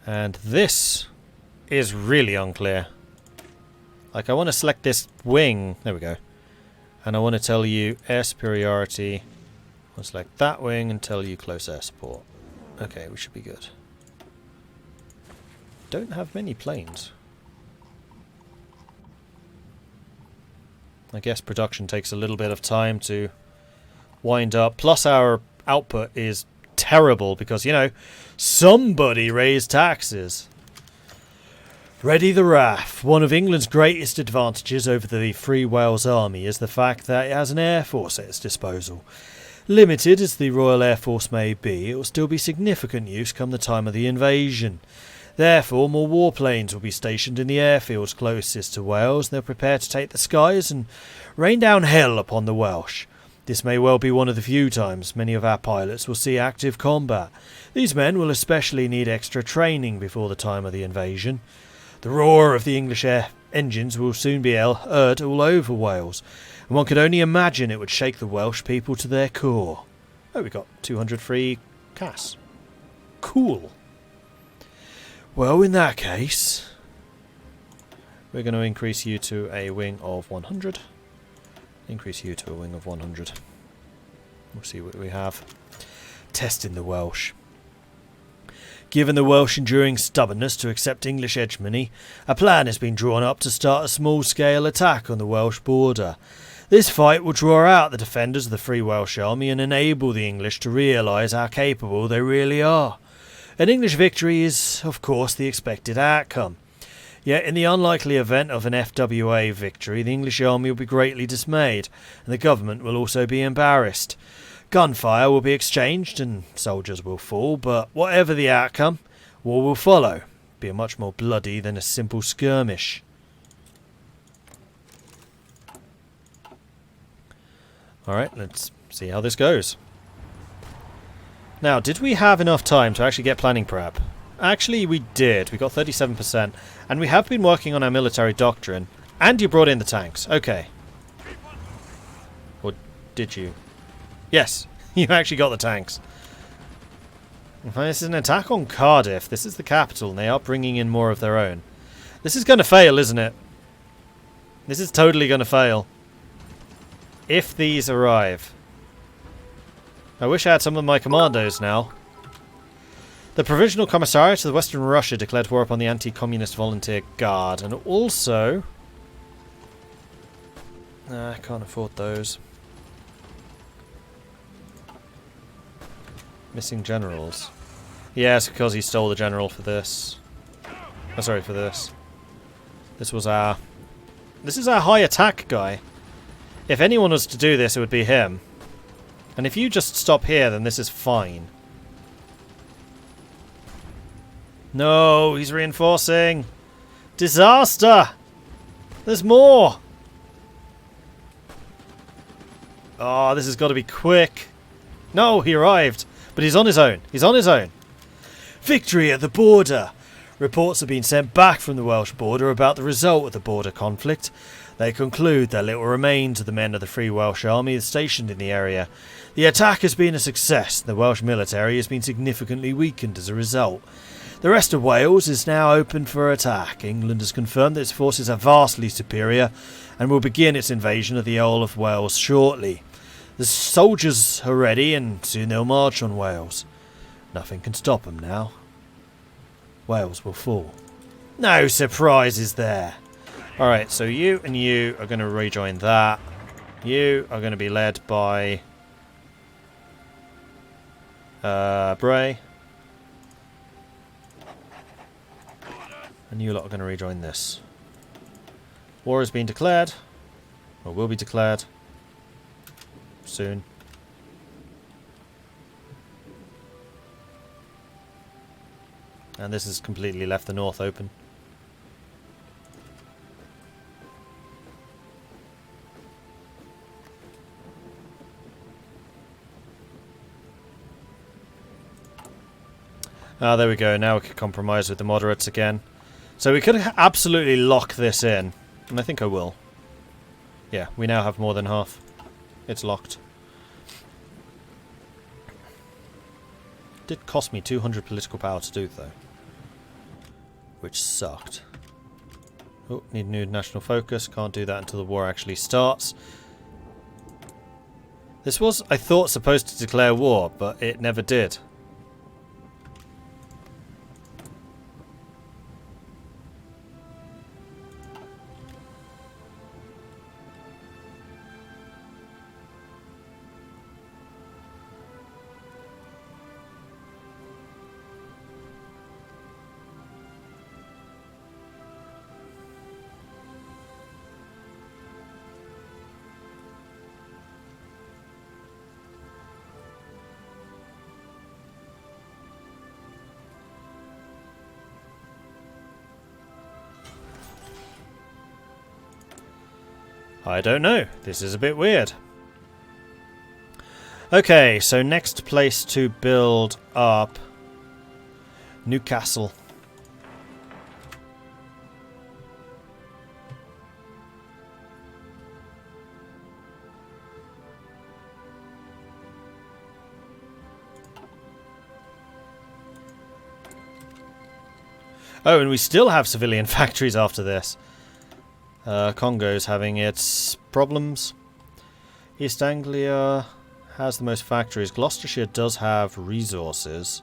And this is really unclear. Like, I want to select this wing. There we go. And I want to tell you air superiority. I'll select that wing and tell you close air support. Okay, we should be good. Don't have many planes. I guess production takes a little bit of time to wind up. Plus our output is terrible because, you know, somebody raised taxes. Ready the RAF. One of England's greatest advantages over the Free Wales Army is the fact that it has an air force at its disposal. Limited as the Royal Air Force may be, it will still be significant use come the time of the invasion. Therefore, more warplanes will be stationed in the airfields closest to Wales. They'll prepare to take the skies and rain down hell upon the Welsh. This may well be one of the few times many of our pilots will see active combat. These men will especially need extra training before the time of the invasion. The roar of the English air engines will soon be heard all over Wales, and one could only imagine it would shake the Welsh people to their core. Oh, we got 200 free CAS. Cool. Well, in that case, we're going to increase you to a wing of 100. Increase you to a wing of 100. We'll see what we have. Testing the Welsh. Given the Welsh enduring stubbornness to accept English hegemony, a plan has been drawn up to start a small-scale attack on the Welsh border. This fight will draw out the defenders of the Free Welsh Army and enable the English to realise how capable they really are. An English victory is, of course, the expected outcome. Yet, in the unlikely event of an FWA victory, the English army will be greatly dismayed, and the government will also be embarrassed. Gunfire will be exchanged and soldiers will fall, but whatever the outcome, war will follow, be much more bloody than a simple skirmish. Alright, let's see how this goes. Now, did we have enough time to actually get planning prep? Actually, we did. We got 37%, and we have been working on our military doctrine, and you brought in the tanks. Okay. Or did you? Yes, you actually got the tanks. This is an attack on Cardiff. This is the capital, and they are bringing in more of their own. This is going to fail, isn't it? This is totally going to fail. If these arrive. I wish I had some of my commandos now. The Provisional Commissariat of Western Russia declared war upon the Anti-Communist Volunteer Guard, and also... I can't afford those. Missing generals. Yes, because he stole the general for this. Oh, sorry, for this. This was our... This is our high attack guy. If anyone was to do this, it would be him. And if you just stop here, then this is fine. No, he's reinforcing. Disaster! There's more! Oh, this has got to be quick. No, he arrived. But he's on his own. He's on his own. Victory at the border. Reports have been sent back from the Welsh border about the result of the border conflict. They conclude that little remains of the men of the Free Welsh Army stationed in the area. The attack has been a success. The Welsh military has been significantly weakened as a result. The rest of Wales is now open for attack. England has confirmed that its forces are vastly superior and will begin its invasion of the whole of Wales shortly. The soldiers are ready and soon they'll march on Wales. Nothing can stop them now. Wales will fall. No surprises there. Alright, so you and you are going to rejoin that. You are going to be led by Bray. And you lot are going to rejoin this. War has been declared. Or will be declared. Soon. And this has completely left the north open. Ah, there we go. Now we can compromise with the moderates again. So we could absolutely lock this in. And I think I will. Yeah, we now have more than half. It's locked. It did cost me 200 political power to do, though. which sucked. Oh, need new national focus. Can't do that until the war actually starts. This was, I thought, supposed to declare war, but it never did. I don't know. This is a bit weird. Okay, so next place to build up Newcastle. Oh, and we still have civilian factories after this. Congo's having its problems. East Anglia has the most factories. Gloucestershire does have resources.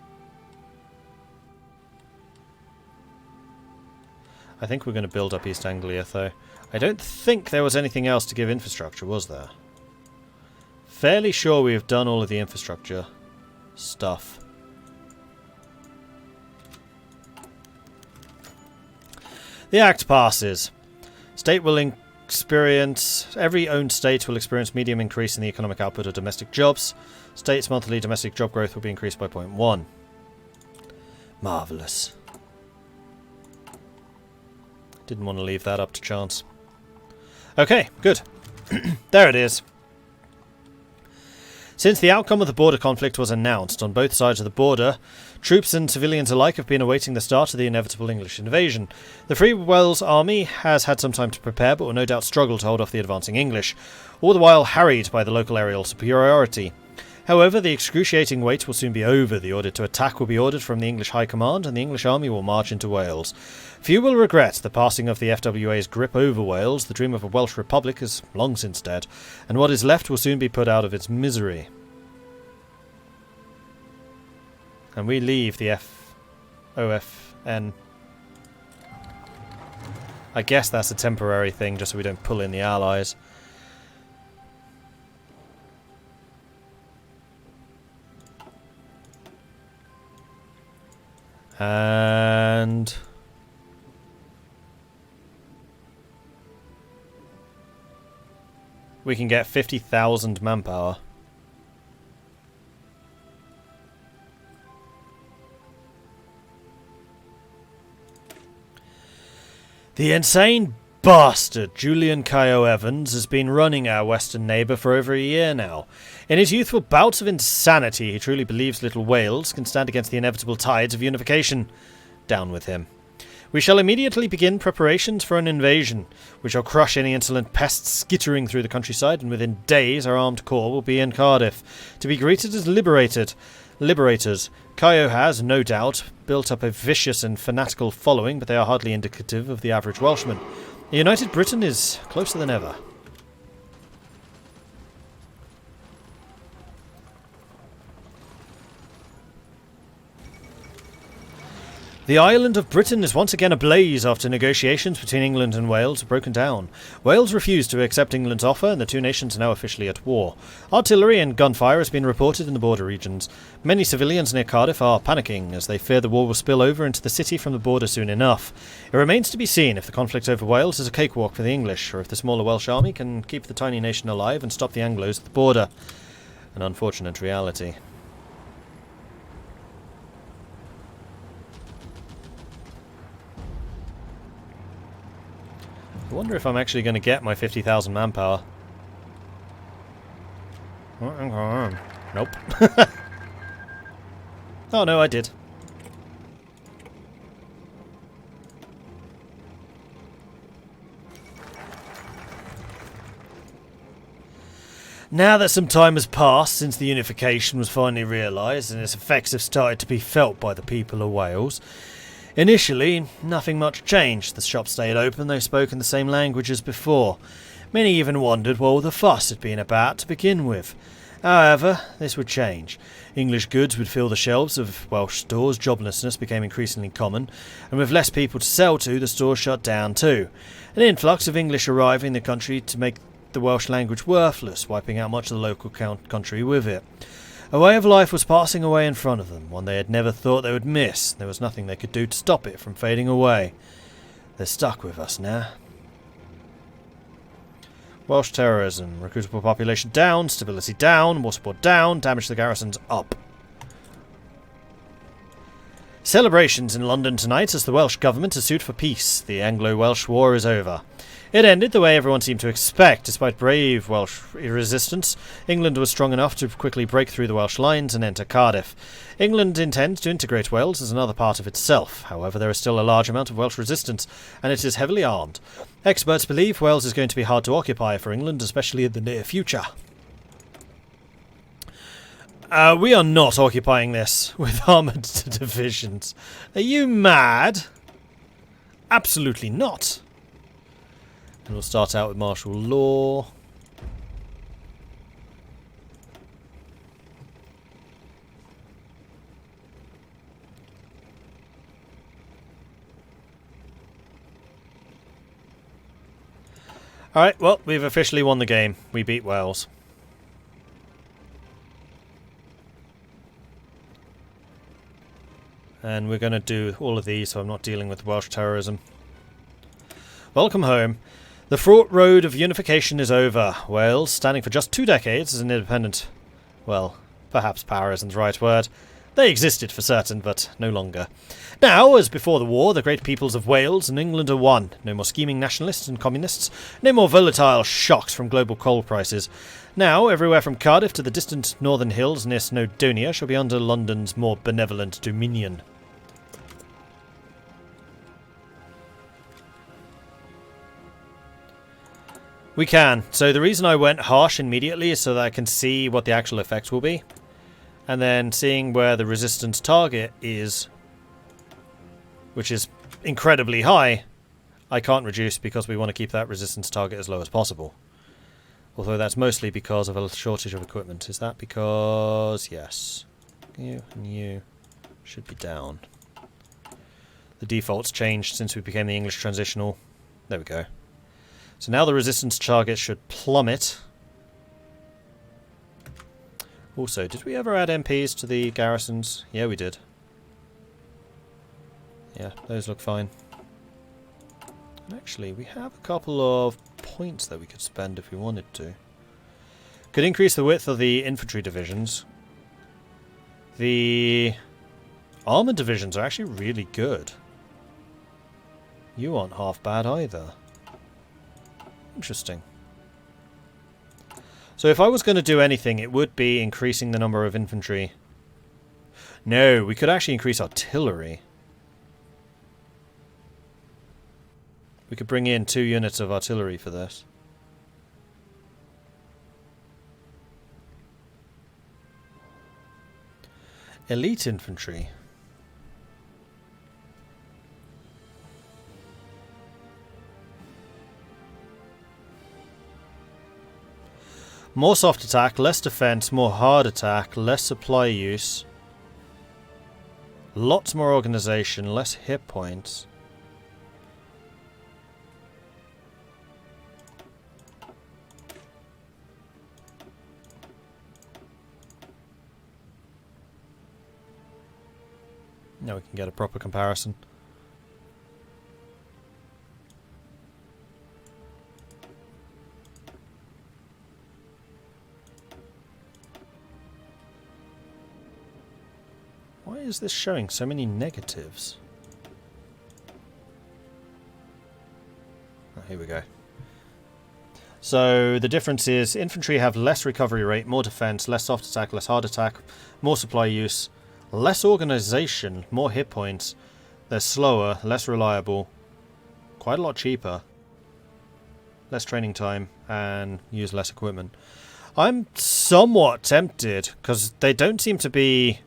I think we're going to build up East Anglia, though. I don't think there was anything else to give infrastructure, was there? Fairly sure we've done all of the infrastructure stuff. The Act passes. State will every owned state will experience medium increase in the economic output of domestic jobs. State's monthly domestic job growth will be increased by 0.1. Marvellous. Didn't want to leave that up to chance. Okay, good. There it is. Since the outcome of the border conflict was announced on both sides of the border, troops and civilians alike have been awaiting the start of the inevitable English invasion. The Free Wales Army has had some time to prepare, but will no doubt struggle to hold off the advancing English, all the while harried by the local aerial superiority. However, the excruciating wait will soon be over. The order to attack will be ordered from the English High Command, and the English army will march into Wales. Few will regret the passing of the FWA's grip over Wales. The dream of a Welsh Republic is long since dead, and what is left will soon be put out of its misery. And we leave the OFN. I guess that's a temporary thing, just so we don't pull in the Allies. And we can get 50,000 manpower. The insane bastard Julian Caio Evans has been running our western neighbour for over a year now. In his youthful bouts of insanity, he truly believes little Wales can stand against the inevitable tides of unification. Down with him. We shall immediately begin preparations for an invasion. We shall crush any insolent pests skittering through the countryside, and within days our armed corps will be in Cardiff, to be greeted as liberators. Caio has, no doubt, built up a vicious and fanatical following, but they are hardly indicative of the average Welshman. A united Britain is closer than ever. The island of Britain is once again ablaze after negotiations between England and Wales have broken down. Wales refused to accept England's offer, and the two nations are now officially at war. Artillery and gunfire has been reported in the border regions. Many civilians near Cardiff are panicking, as they fear the war will spill over into the city from the border soon enough. It remains to be seen if the conflict over Wales is a cakewalk for the English, or if the smaller Welsh army can keep the tiny nation alive and stop the Anglos at the border. An unfortunate reality. I wonder if I'm actually going to get my 50,000 manpower. Nope. Oh no, I did. Now that some time has passed since the unification was finally realised and its effects have started to be felt by the people of Wales, Initially, nothing much changed. The shop stayed open, they spoke in the same language as before. Many even wondered what all the fuss had been about to begin with. However, this would change. English goods would fill the shelves of Welsh stores, joblessness became increasingly common, and with less people to sell to, the stores shut down too. An influx of English arriving in the country to make the Welsh language worthless, wiping out much of the local country with it. A way of life was passing away in front of them, one they had never thought they would miss. There was nothing they could do to stop it from fading away. They're stuck with us now. Welsh terrorism. Recruitable population down, stability down, war support down, damage to the garrisons up. Celebrations in London tonight as the Welsh government has sued for peace. The Anglo-Welsh War is over. It ended the way everyone seemed to expect. Despite brave Welsh resistance, England was strong enough to quickly break through the Welsh lines and enter Cardiff. England intends to integrate Wales as another part of itself. However, there is still a large amount of Welsh resistance, and it is heavily armed. Experts believe Wales is going to be hard to occupy for England, especially in the near future. We are not occupying this with armoured divisions. Are you mad? Absolutely not. And we'll start out with martial law. Alright, well, we've officially won the game. We beat Wales. And we're going to do all of these, so I'm not dealing with Welsh terrorism. Welcome home. The fraught road of unification is over. Wales, standing for just 2 decades as an independent... well, perhaps power isn't the right word. They existed for certain, but no longer. Now, as before the war, the great peoples of Wales and England are one. No more scheming nationalists and communists. No more volatile shocks from global coal prices. Now, everywhere from Cardiff to the distant northern hills near Snowdonia shall be under London's more benevolent dominion. We can. So the reason I went harsh immediately is so that I can see what the actual effects will be. And then seeing where the resistance target is, which is incredibly high, I can't reduce because we want to keep that resistance target as low as possible. Although that's mostly because of a shortage of equipment. Is that because... yes. You and you should be down. The default's changed since we became the English transitional. There we go. So now the resistance target should plummet. Also, did we ever add MPs to the garrisons? Yeah, we did. Yeah, those look fine. And actually, we have a couple of points that we could spend if we wanted to. Could increase the width of the infantry divisions. The armoured divisions are actually really good. You aren't half bad either. Interesting. So if I was going to do anything, it would be increasing the number of infantry. No, we could actually increase artillery. We could bring in 2 units of artillery for this. Elite infantry. More soft attack, less defense, more hard attack, less supply use. Lots more organization, less hit points. Now we can get a proper comparison. Why is this showing so many negatives? Oh, here we go. So the difference is infantry have less recovery rate, more defense, less soft attack, less hard attack, more supply use, less organization, more hit points. They're slower, less reliable, quite a lot cheaper, less training time, and use less equipment. I'm somewhat tempted because they don't seem to be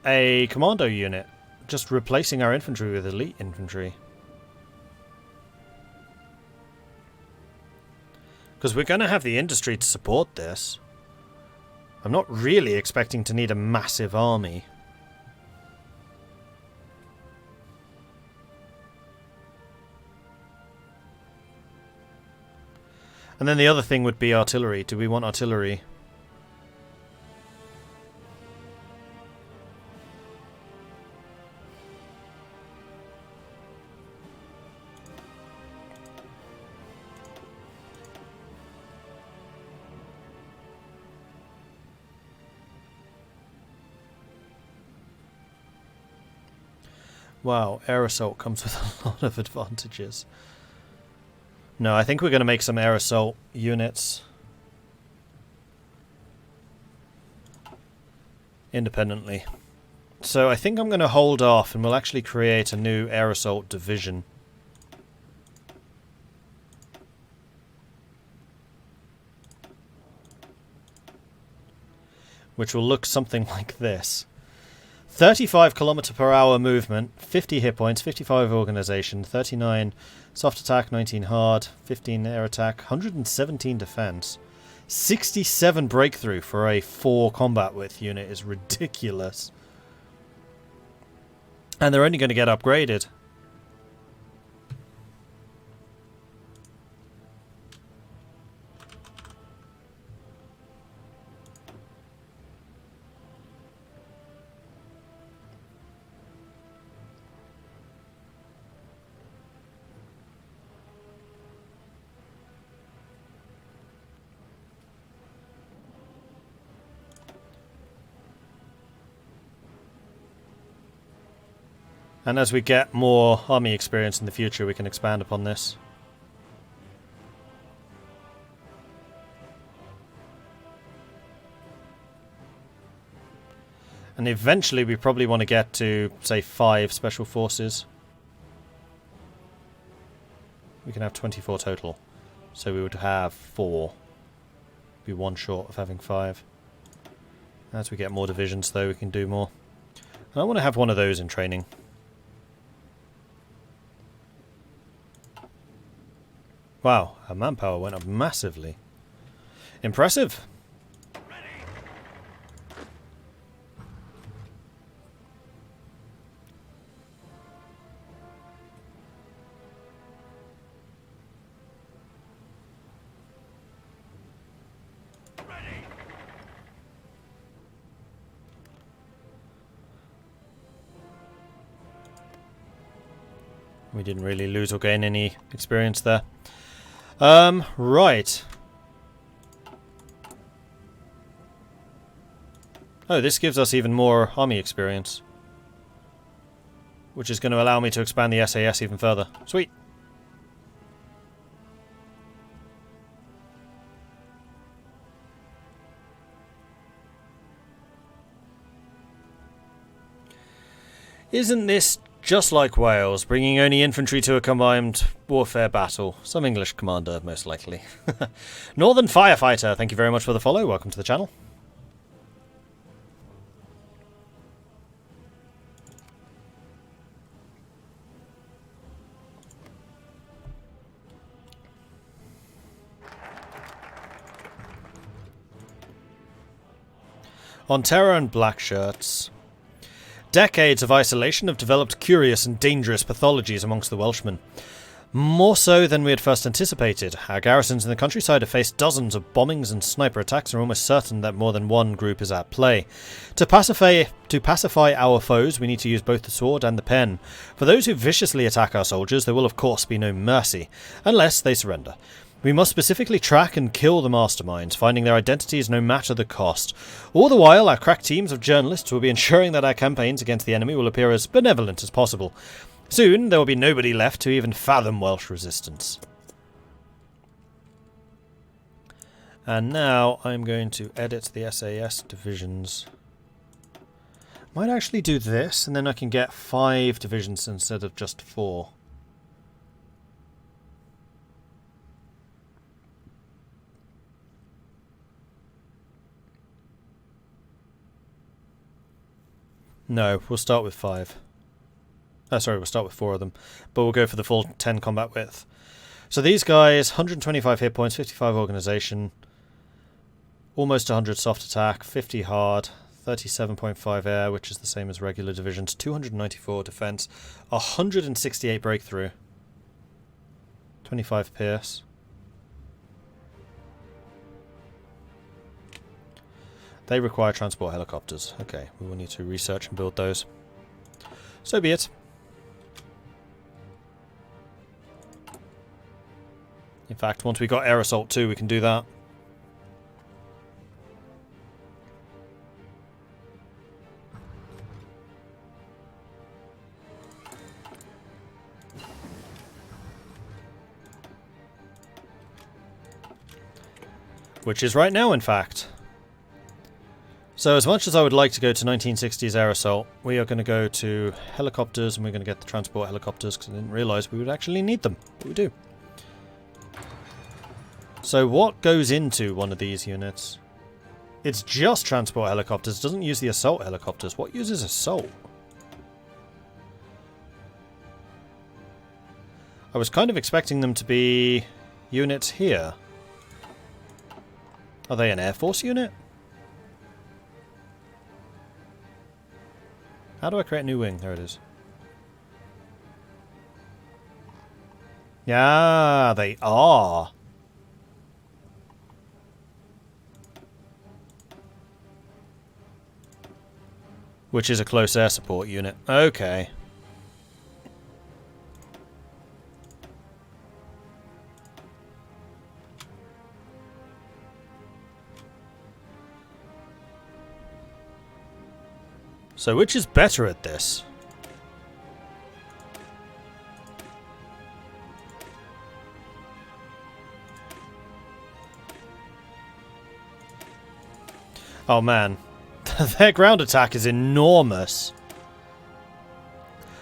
a commando unit, just replacing our infantry with elite infantry. Because we're going to have the industry to support this. I'm not really expecting to need a massive army. And then the other thing would be artillery. Do we want artillery? Wow, air assault comes with a lot of advantages. No, I think we're going to make some air assault units independently. So I think I'm going to hold off and we'll actually create a new air assault division. Which will look something like this. 35 kilometer per hour movement, 50 hit points, 55 organization, 39 soft attack, 19 hard, 15 air attack, 117 defense. 67 breakthrough for a 4 combat width unit is ridiculous. And they're only going to get upgraded. And as we get more army experience in the future, we can expand upon this. And eventually we probably want to get to, say, 5 special forces. We can have 24 total. So we would have 4. Be 1 short of having 5. As we get more divisions, though, we can do more. And I want to have one of those in training. Wow, our manpower went up massively. Impressive. We didn't really lose or gain any experience there. Right. Oh, this gives us even more army experience. Which is going to allow me to expand the SAS even further. Sweet. Isn't this just like Wales, bringing only infantry to a combined warfare battle? Some English commander, most likely. Northern Firefighter, thank you very much for the follow. Welcome to the channel. On Terror and Black Shirts. Decades of isolation have developed curious and dangerous pathologies amongst the Welshmen. More so than we had first anticipated. Our garrisons in the countryside have faced dozens of bombings and sniper attacks and are almost certain that more than one group is at play. To pacify our foes, we need to use both the sword and the pen. For those who viciously attack our soldiers, there will of course be no mercy, unless they surrender. We must specifically track and kill the masterminds, finding their identities no matter the cost. All the while, our crack teams of journalists will be ensuring that our campaigns against the enemy will appear as benevolent as possible. Soon, there will be nobody left to even fathom Welsh resistance. And now, I'm going to edit the SAS divisions. Might actually do this, and then I can get 5 divisions instead of just 4. No, we'll start with 5. Oh, sorry, we'll start with 4 of them. But we'll go for the full 10 combat width. So these guys, 125 hit points, 55 organisation, almost 100 soft attack, 50 hard, 37.5 air, which is the same as regular divisions, 294 defense, 168 breakthrough, 25 pierce. They require transport helicopters. Okay, we will need to research and build those. So be it. In fact, once we got air assault 2, we can do that. Which is right now, in fact. So as much as I would like to go to 1960s air assault, we are going to go to helicopters, and we're going to get the transport helicopters, because I didn't realise we would actually need them. But we do. So what goes into one of these units? It's just transport helicopters. It doesn't use the assault helicopters. What uses assault? I was kind of expecting them to be units here. Are they an Air Force unit? How do I create a new wing? There it is. Yeah, they are. Which is a close air support unit. Okay. So which is better at this? Oh man. Their ground attack is enormous.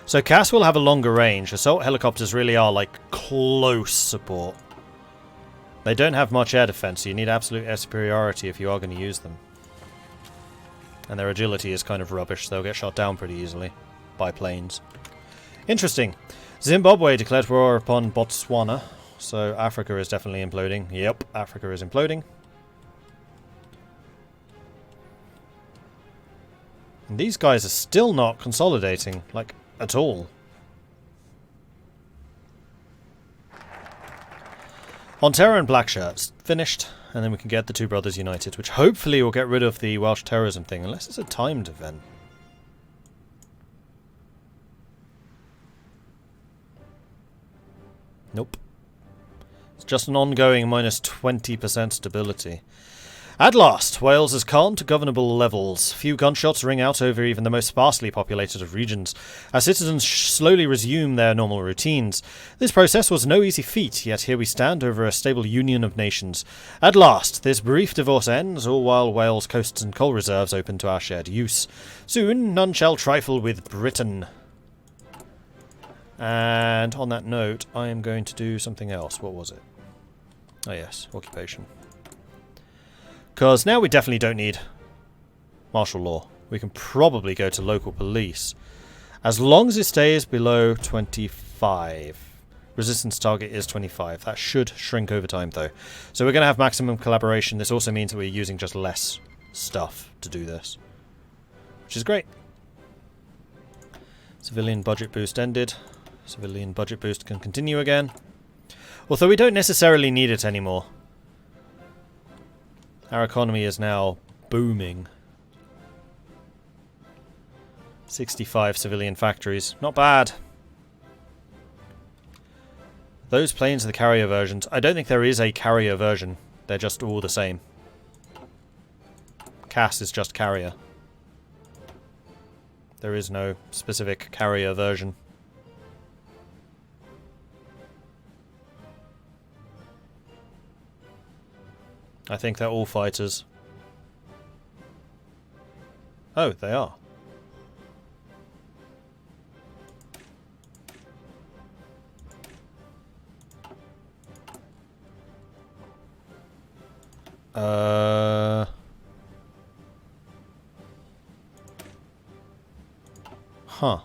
So Cass will have a longer range. Assault helicopters really are like close support. They don't have much air defense, so you need absolute air superiority if you are going to use them. And their agility is kind of rubbish. They'll get shot down pretty easily by planes. Interesting. Zimbabwe declared war upon Botswana. So Africa is definitely imploding. Yep, Africa is imploding. And these guys are still not consolidating, like, at all. Ontario and Blackshirts finished, and then we can get the two brothers united, which hopefully will get rid of the Welsh terrorism thing, unless it's a timed event. Nope. It's just an ongoing minus 20% stability. At last, Wales has calmed to governable levels. Few gunshots ring out over even the most sparsely populated of regions, as citizens slowly resume their normal routines. This process was no easy feat, yet here we stand over a stable union of nations. At last, this brief divorce ends, all while Wales' coasts and coal reserves open to our shared use. Soon, none shall trifle with Britain. And on that note, I am going to do something else. What was it? Oh yes, occupation. Because now we definitely don't need martial law. We can probably go to local police. As long as it stays below 25. Resistance target is 25. That should shrink over time though. So we're going to have maximum collaboration. This also means that we're using just less stuff to do this. Which is great. Civilian budget boost ended. Civilian budget boost can continue again. Although we don't necessarily need it anymore. Our economy is now booming. 65 civilian factories. Not bad. Those planes are the carrier versions. I don't think there is a carrier version. They're just all the same. Cass is just carrier. There is no specific carrier version. I think they're all fighters. Oh, they are. Huh.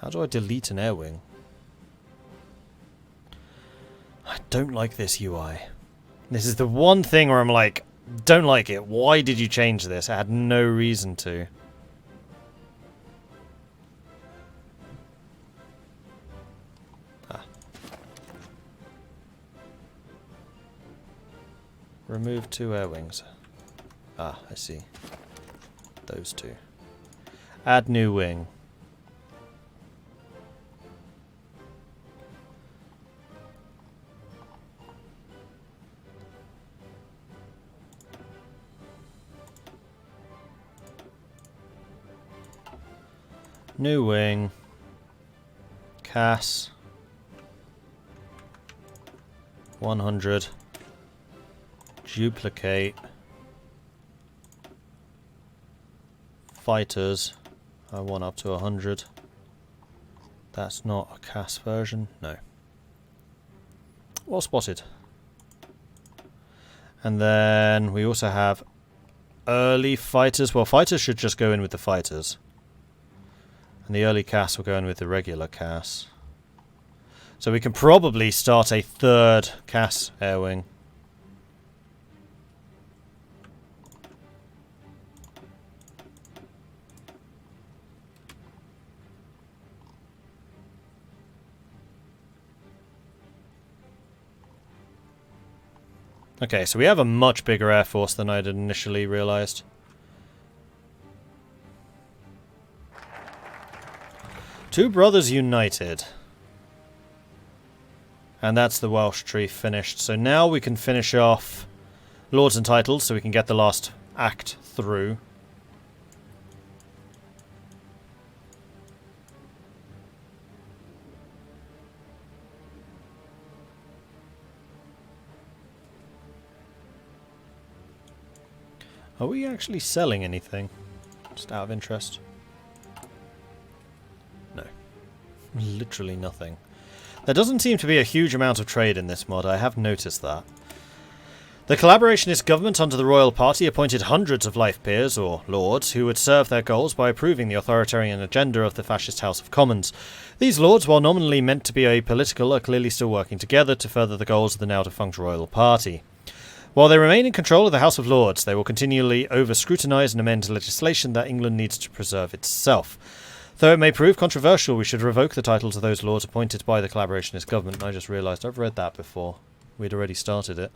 How do I delete an air wing? I don't like this UI. This is the one thing where I'm like, don't like it. Why did you change this? I had no reason to. Remove 2 air wings. Ah, I see. Those 2. Add new wing. New wing. Cass. 100. Duplicate. Fighters. I want up to 100. That's not a Cass version. No. Well spotted. And then we also have early fighters. Well, fighters should just go in with the fighters. And the early Cass will go in with the regular Cass. So we can probably start a 3rd Cass air wing. Okay, so we have a much bigger air force than I'd initially realised. Two brothers united. And that's the Welsh tree finished. So now we can finish off Lords and Titles so we can get the last act through. Are we actually selling anything? Just out of interest. No. Literally nothing. There doesn't seem to be a huge amount of trade in this mod, I have noticed that. The collaborationist government under the royal party appointed hundreds of life peers, or lords, who would serve their goals by approving the authoritarian agenda of the fascist House of Commons. These lords, while nominally meant to be apolitical, are clearly still working together to further the goals of the now defunct royal party. While they remain in control of the House of Lords, they will continually over-scrutinise and amend legislation that England needs to preserve itself. Though it may prove controversial, we should revoke the titles of those lords appointed by the collaborationist government. I just realised I've read that before. We'd already started it.